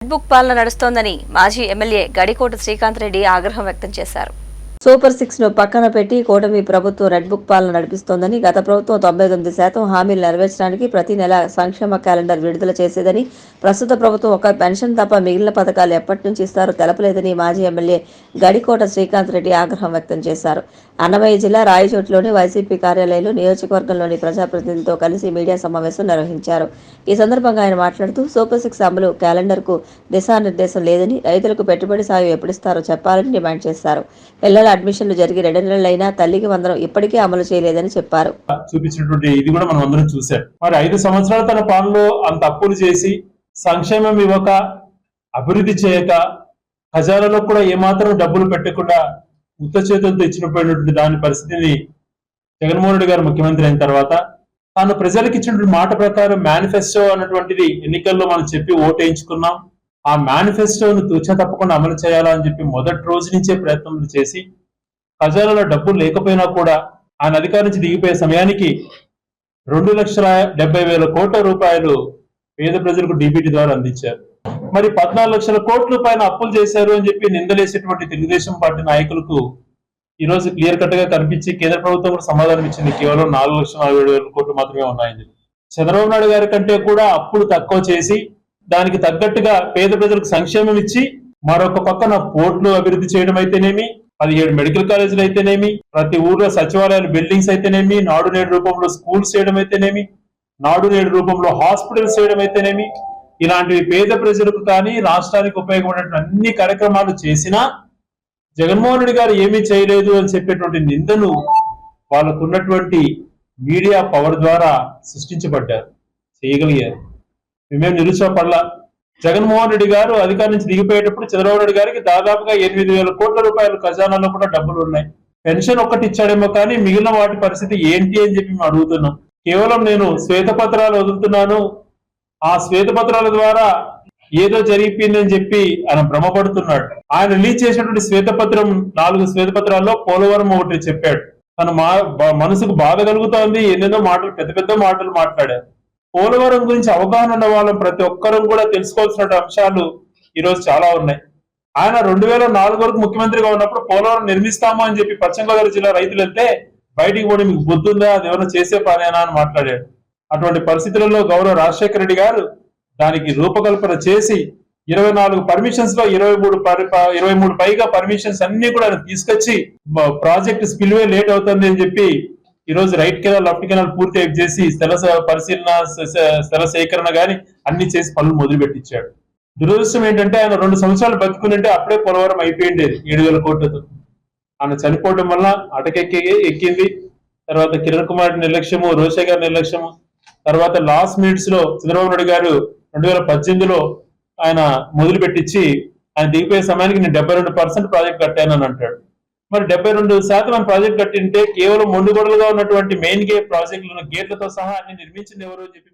Red book పాలన నడుస్తోందని మాజీ MLA Gadikota Srikanth Reddy ఆగ్రహం వ్యక్తం చేశారు. సూపర్ 6 ను పక్కన పెట్టి కూటమి ప్రభుత్వం రెడ్ బుక్ పాలన నడిపిస్తోందని, గత ప్రభుత్వం 99% హామీలు నెరవేర్చడానికి ప్రతి నెల సంక్షేమ క్యాలెండర్ విడుదల చేసేదని, ప్రస్తుత ప్రభుత్వం ఒక పెన్షన్ తప్ప మిగిలిన పథకాలు ఎప్పటి నుంచి ఇస్తారో తెలపలేదని మాజీ ఎమ్మెల్యే గడికోట శ్రీకాంత్ రెడ్డి ఆగ్రహం వ్యక్తం చేశారు. అన్నమయ్య జిల్లా రాయచోటిలోని వైసీపీ కార్యాలయంలో నియోజకవర్గంలోని ప్రజాప్రతినిధులతో కలిసి మీడియా సమావేశం నిర్వహించారు. ఈ సందర్భంగా ఆయన మాట్లాడుతూ సూపర్ 6 అమలు క్యాలెండర్కు దిశానిర్దేశం లేదని, రైతులకు పెట్టుబడి సాయం ఎప్పుడిస్తారో చెప్పాలని డిమాండ్ చేశారు. పిల్లల అడ్మిషన్లు జరిగి 2 నెలలైనా తల్లికి వందనం ఇప్పటికీ అమలు చేయలేదని చెప్పారు. చూపించినటువంటి ఇది కూడా మనం అందరం చూసాం. మరి 5 సంవత్సరాల తన పాలనలో అంత అప్పులు చేసి సంక్షేమం ఇవ్వక, అభివృద్ధి చేయక, ఖజానాలో కూడా ఏమాత్రం డబ్బులు పెట్టకుండా ఉత్త చేతులతో ఇచ్చినటువంటి దాని పరిస్థితిని జగన్మోహన్ రెడ్డి గారు ముఖ్యమంత్రి అయిన తర్వాత తాను ప్రజలకు ఇచ్చినటువంటి మాట ప్రకారం మేనిఫెస్టో అన్నటువంటిది ఎన్నికల్లో మనం చెప్పి ఓటేయించుకున్నాం. ఆ మేనిఫెస్టోను తూచా తప్పకుండా అమలు చేయాలా అని చెప్పి మొదటి రోజు నుంచే ప్రయత్నం చేసి ఖజానాలో డబ్బులు లేకపోయినా కూడా ఆయన అధికారం నుంచి దిగిపోయే సమయానికి 2,70,000 కోట్ల రూపాయలు పేద ప్రజలకు డీబీటీ ద్వారా అందించారు. మరి 14 లక్షల కోట్ల రూపాయలు అప్పులు చేశారు అని చెప్పి నిందలేసేటువంటి తెలుగుదేశం పార్టీ నాయకులకు ఈ రోజు క్లియర్ కట్ గా కనిపించి కేంద్ర ప్రభుత్వం కూడా సమాధానం ఇచ్చింది. కేవలం 4,47,000 కోట్లు మాత్రమే ఉన్నాయని. చంద్రబాబు నాయుడు గారి కంటే కూడా అప్పులు తక్కువ చేసి దానికి తగ్గట్టుగా పేద ప్రజలకు సంక్షేమం ఇచ్చి, మరొక పక్కన పోర్టులు అభివృద్ధి చేయడం అయితేనేమి, 17 మెడికల్ కాలేజీలు అయితేనేమి, ప్రతి ఊర్లో సచివాలయాలు బిల్డింగ్స్ అయితేనేమి, నాడు నేడు రూపంలో స్కూల్స్ చేయడం అయితేనేమి, నాడు నేడు రూపంలో హాస్పిటల్స్ చేయడం అయితేనేమి, ఇలాంటివి పేద ప్రజలకు కానీ రాష్ట్రానికి ఉపయోగపడే అన్ని కార్యక్రమాలు చేసినా జగన్మోహన్ రెడ్డి గారు ఏమీ చేయలేదు అని చెప్పేటువంటి నిందను వాళ్ళకున్నటువంటి మీడియా పవర్ ద్వారా సృష్టించబడ్డారు, చేయగలిగారు. మేమేం నిరుత్సాహపడలా. జగన్మోహన్ రెడ్డి గారు అధికారం నుంచి దిగిపోయేటప్పుడు చంద్రబాబు నాయుడు గారికి దాదాపుగా 8,000 కోట్ల రూపాయలు ఖజానాలో కూడా డబ్బులు ఉన్నాయి. పెన్షన్ ఒక్కటి ఇచ్చాడేమో కానీ మిగిలిన వాటి పరిస్థితి ఏంటి అని చెప్పి మేము అడుగుతున్నాం. కేవలం నేను శ్వేతపత్రాలు వదులుతున్నాను, ఆ శ్వేతపత్రాల ద్వారా ఏదో జరిగిపోయిందని చెప్పి ఆయన భ్రమపడుతున్నాడు. ఆయన రిలీజ్ చేసినటువంటి శ్వేతపత్రం 4 శ్వేతపత్రాల్లో పోలవరం ఒకటి చెప్పాడు. తన మనసుకు బాధ కలుగుతోంది, ఎన్నెన్నో మాటలు పెద్ద పెద్ద మాటలు మాట్లాడారు. పోలవరం గురించి అవగాహన ఉన్న వాళ్ళం ప్రతి ఒక్కరం కూడా తెలుసుకోవాల్సిన అంశాలు ఈ రోజు చాలా ఉన్నాయి. ఆయన 2004 వరకు ముఖ్యమంత్రిగా ఉన్నప్పుడు పోలవరం నిర్మిస్తాము అని చెప్పి పశ్చిమ గోదావరి జిల్లా రైతులు వెళ్తే బయటికి పోయి మీకు బుద్ధుందా, అది ఎవరైనా చేసే పనేనా అని మాట్లాడాడు. అటువంటి పరిస్థితులలో గౌరవ రాజశేఖర రెడ్డి గారు దానికి రూపకల్పన చేసి 24 పర్మిషన్స్ లో 23 పైగా పర్మిషన్స్ అన్ని కూడా తీసుకొచ్చి ప్రాజెక్ట్ స్పిల్వే లేట్ అవుతుంది అని చెప్పి ఈ రోజు రైట్ కెనాల్, లెఫ్ట్ కెనాల్ పూర్తి చేసి స్థల పరిశీలన, స్థల సేకరణ గాని అన్ని చేసి పనులు మొదలు పెట్టించాడు. దురదృష్టం ఏంటంటే ఆయన 2 సంవత్సరాలు బతుకునింటే అప్పుడే పోలవరం అయిపోయిండేది 7,000 కోట్లతో. ఆయన చనిపోవడం వల్ల ఎక్కింది. తర్వాత కిరణ్ కుమార్ నిర్లక్ష్యము, రోషే గారి నిర్లక్ష్యము, తర్వాత లాస్ట్ మినిట్స్ లో చంద్రబాబు నాయుడు గారు 2018లో ఆయన మొదలు పెట్టించి ఆయన దిగిపోయే సమయానికి నేను 72% ప్రాజెక్ట్ కట్టానని అంటాడు. మరి 72% ప్రాజెక్ట్ కట్టింటే కేవలం మొండుగోడలుగా ఉన్నటువంటి మెయిన్ గేట్ ప్రాజెక్టులను గేట్లతో సహా అన్ని నిర్మించింది ఎవరు చెప్పి